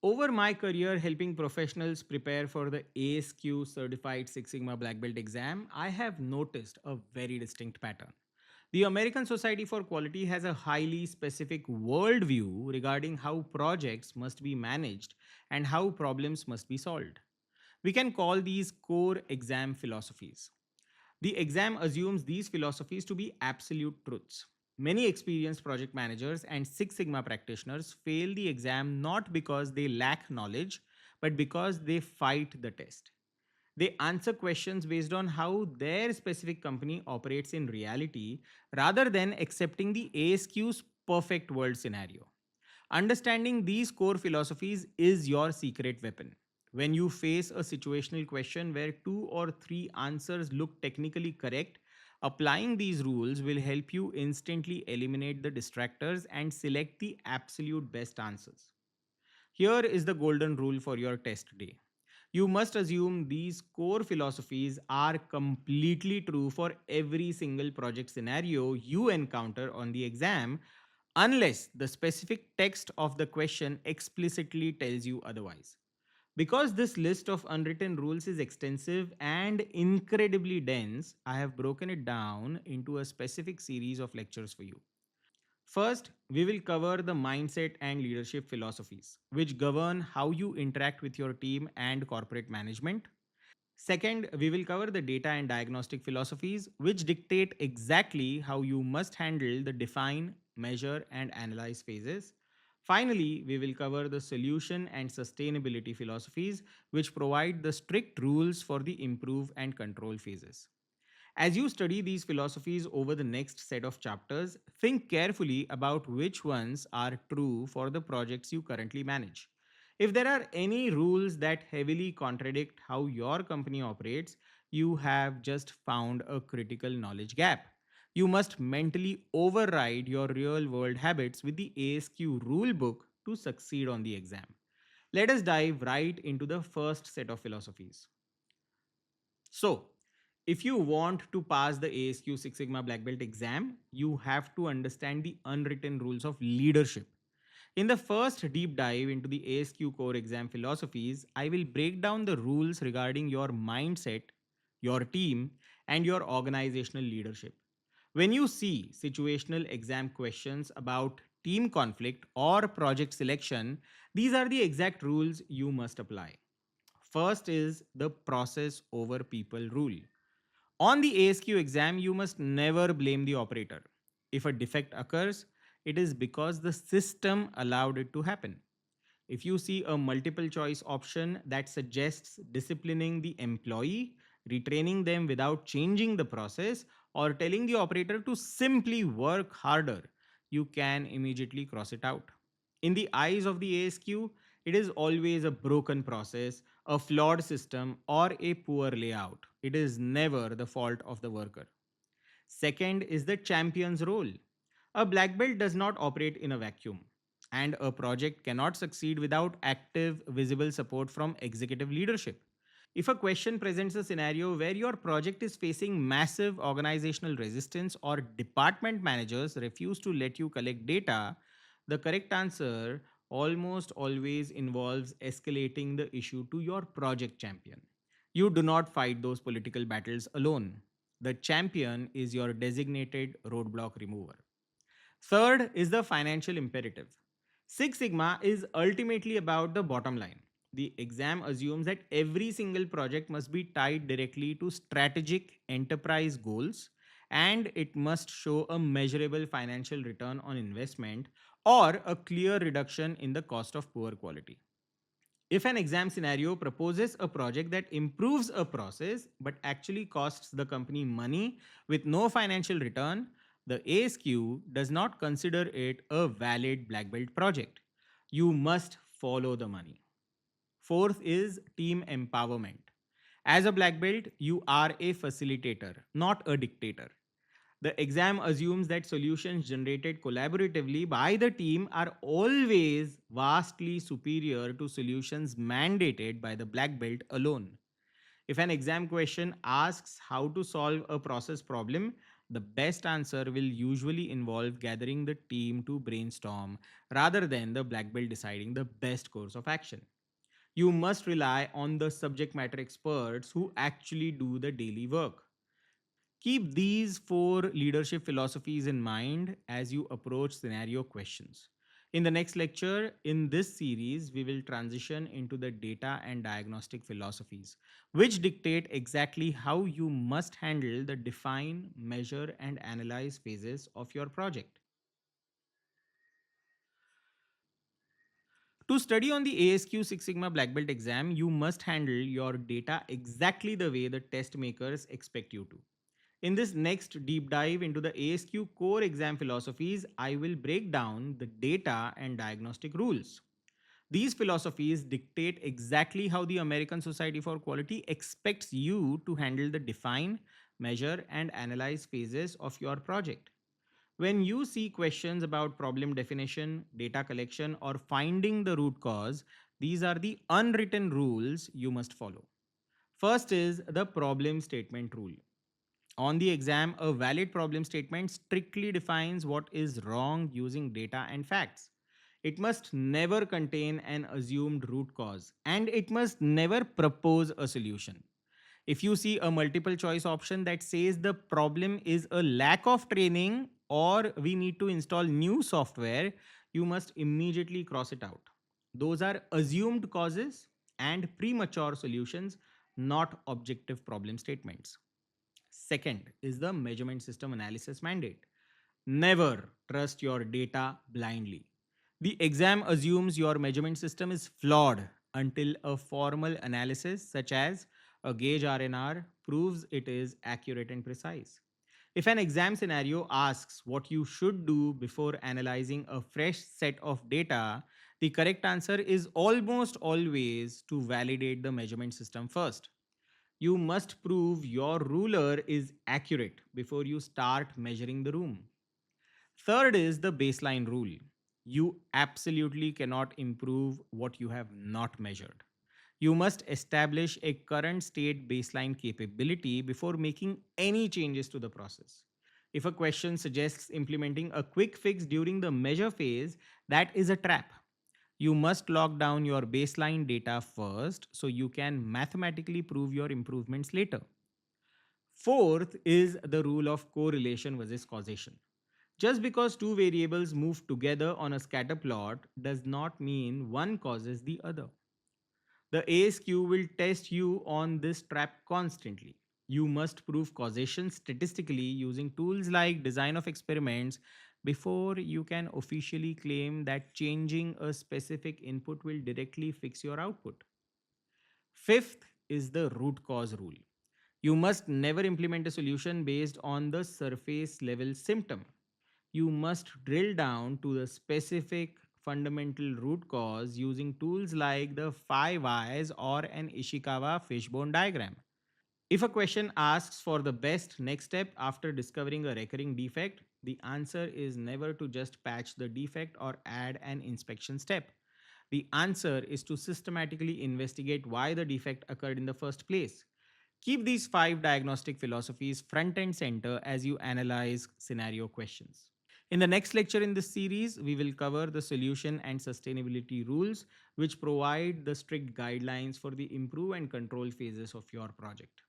Over my career helping professionals prepare for the ASQ Certified Six Sigma Black Belt exam, I have noticed a very distinct pattern. The American Society for Quality has a highly specific worldview regarding how projects must be managed and how problems must be solved. We can call these core exam philosophies. The exam assumes these philosophies to be absolute truths. Many experienced project managers and Six Sigma practitioners fail the exam not because they lack knowledge, but because they fight the test. They answer questions based on how their specific company operates in reality rather than accepting the ASQ's perfect world scenario. Understanding these core philosophies is your secret weapon. When you face a situational question where two or three answers look technically correct, applying these rules will help you instantly eliminate the distractors and select the absolute best answers. Here is the golden rule for your test day. You must assume these core philosophies are completely true for every single project scenario you encounter on the exam, unless the specific text of the question explicitly tells you otherwise. Because this list of unwritten rules is extensive and incredibly dense, I have broken it down into a specific series of lectures for you. First, we will cover the mindset and leadership philosophies, which govern how you interact with your team and corporate management. Second, we will cover the data and diagnostic philosophies, which dictate exactly how you must handle the define, measure, and analyze phases. Finally, we will cover the solution and sustainability philosophies, which provide the strict rules for the improve and control phases. As you study these philosophies over the next set of chapters, think carefully about which ones are true for the projects you currently manage. If there are any rules that heavily contradict how your company operates, you have just found a critical knowledge gap. You must mentally override your real world habits with the ASQ rulebook to succeed on the exam. Let us dive right into the first set of philosophies. So, if you want to pass the ASQ Six Sigma Black Belt exam, you have to understand the unwritten rules of leadership. In the first deep dive into the ASQ core exam philosophies, I will break down the rules regarding your mindset, your team, and your organizational leadership. When you see situational exam questions about team conflict or project selection, these are the exact rules you must apply. First is the process over people rule. On the ASQ exam, you must never blame the operator. If a defect occurs, it is because the system allowed it to happen. If you see a multiple choice option that suggests disciplining the employee, retraining them without changing the process, or telling the operator to simply work harder, you can immediately cross it out. In the eyes of the ASQ, it is always a broken process, a flawed system, or a poor layout. It is never the fault of the worker. Second is the champion's role. A black belt does not operate in a vacuum, and a project cannot succeed without active, visible support from executive leadership. If a question presents a scenario where your project is facing massive organizational resistance or department managers refuse to let you collect data, the correct answer almost always involves escalating the issue to your project champion. You do not fight those political battles alone. The champion is your designated roadblock remover. Third is the financial imperative. Six Sigma is ultimately about the bottom line. The exam assumes that every single project must be tied directly to strategic enterprise goals and it must show a measurable financial return on investment or a clear reduction in the cost of poor quality. If an exam scenario proposes a project that improves a process but actually costs the company money with no financial return, the ASQ does not consider it a valid black belt project. You must follow the money. Fourth is team empowerment. As a black belt, you are a facilitator, not a dictator. The exam assumes that solutions generated collaboratively by the team are always vastly superior to solutions mandated by the black belt alone. If an exam question asks how to solve a process problem, the best answer will usually involve gathering the team to brainstorm rather than the black belt deciding the best course of action. You must rely on the subject matter experts who actually do the daily work. Keep these four leadership philosophies in mind as you approach scenario questions. In the next lecture, in this series, we will transition into the data and diagnostic philosophies, which dictate exactly how you must handle the define, measure, and analyze phases of your project. To study on the ASQ Six Sigma Black Belt exam, you must handle your data exactly the way the test makers expect you to. In this next deep dive into the ASQ core exam philosophies, I will break down the data and diagnostic rules. These philosophies dictate exactly how the American Society for Quality expects you to handle the define, measure, and analyze phases of your project. When you see questions about problem definition, data collection, or finding the root cause, these are the unwritten rules you must follow. First is the problem statement rule. On the exam, a valid problem statement strictly defines what is wrong using data and facts. It must never contain an assumed root cause and it must never propose a solution. If you see a multiple choice option that says the problem is a lack of training or we need to install new software, you must immediately cross it out. Those are assumed causes and premature solutions, not objective problem statements. Second is the measurement system analysis mandate. Never trust your data blindly. The exam assumes your measurement system is flawed until a formal analysis, such as a gauge RNR, proves it is accurate and precise. If an exam scenario asks what you should do before analyzing a fresh set of data, the correct answer is almost always to validate the measurement system first. You must prove your ruler is accurate before you start measuring the room. Third is the baseline rule. You absolutely cannot improve what you have not measured. You must establish a current state baseline capability before making any changes to the process. If a question suggests implementing a quick fix during the measure phase, that is a trap. You must lock down your baseline data first so you can mathematically prove your improvements later. Fourth is the rule of correlation versus causation. Just because two variables move together on a scatter plot does not mean one causes the other. The ASQ will test you on this trap constantly. You must prove causation statistically using tools like design of experiments before you can officially claim that changing a specific input will directly fix your output. Fifth is the root cause rule. You must never implement a solution based on the surface level symptom. You must drill down to the specific fundamental root cause using tools like the 5 Whys or an Ishikawa fishbone diagram. If a question asks for the best next step after discovering a recurring defect, the answer is never to just patch the defect or add an inspection step. The answer is to systematically investigate why the defect occurred in the first place. Keep these five diagnostic philosophies front and center as you analyze scenario questions. In the next lecture in this series, we will cover the solution and sustainability rules, which provide the strict guidelines for the improve and control phases of your project.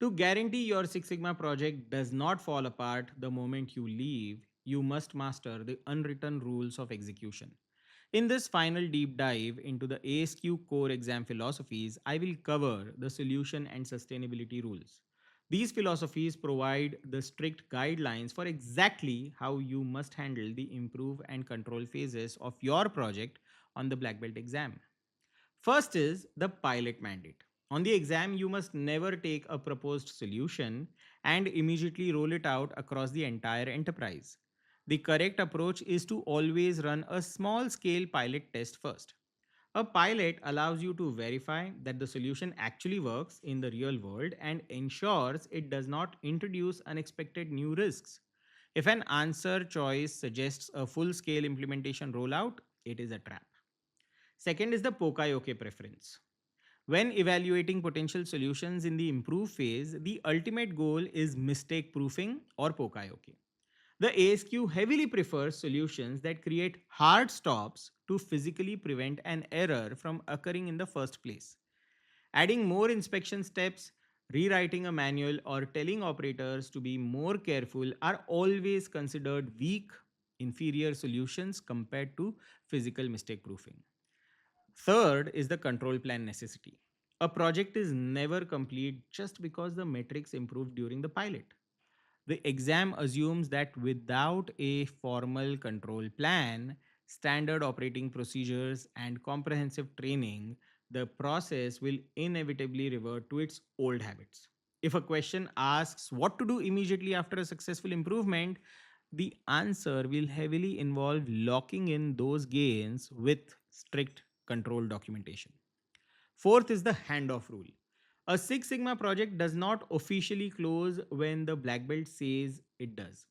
To guarantee your Six Sigma project does not fall apart the moment you leave, you must master the unwritten rules of execution. In this final deep dive into the ASQ core exam philosophies, I will cover the solution and sustainability rules. These philosophies provide the strict guidelines for exactly how you must handle the improve and control phases of your project on the Black Belt exam. First is the pilot mandate. On the exam, you must never take a proposed solution and immediately roll it out across the entire enterprise. The correct approach is to always run a small scale pilot test first. A pilot allows you to verify that the solution actually works in the real world and ensures it does not introduce unexpected new risks. If an answer choice suggests a full scale implementation rollout, it is a trap. Second is the Poka-Yoke preference. When evaluating potential solutions in the improve phase, the ultimate goal is mistake proofing or Poka-Yoke. The ASQ heavily prefers solutions that create hard stops to physically prevent an error from occurring in the first place. Adding more inspection steps, rewriting a manual, or telling operators to be more careful are always considered weak, inferior solutions compared to physical mistake proofing. Third is the control plan necessity. A project is never complete just because the metrics improved during the pilot. The exam assumes that without a formal control plan, standard operating procedures, and comprehensive training, the process will inevitably revert to its old habits. If a question asks what to do immediately after a successful improvement, the answer will heavily involve locking in those gains with strict control documentation. Fourth is the handoff rule. A Six Sigma project does not officially close when the black belt says it does.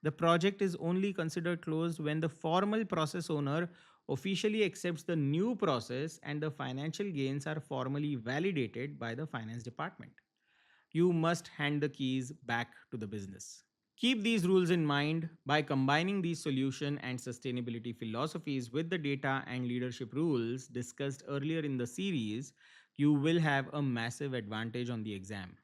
The project is only considered closed when the formal process owner officially accepts the new process and the financial gains are formally validated by the finance department. You must hand the keys back to the business. Keep these rules in mind. By combining these solution and sustainability philosophies with the data and leadership rules discussed earlier in the series, you will have a massive advantage on the exam.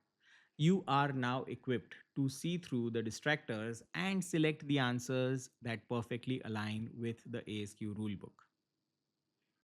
You are now equipped to see through the distractors and select the answers that perfectly align with the ASQ rulebook.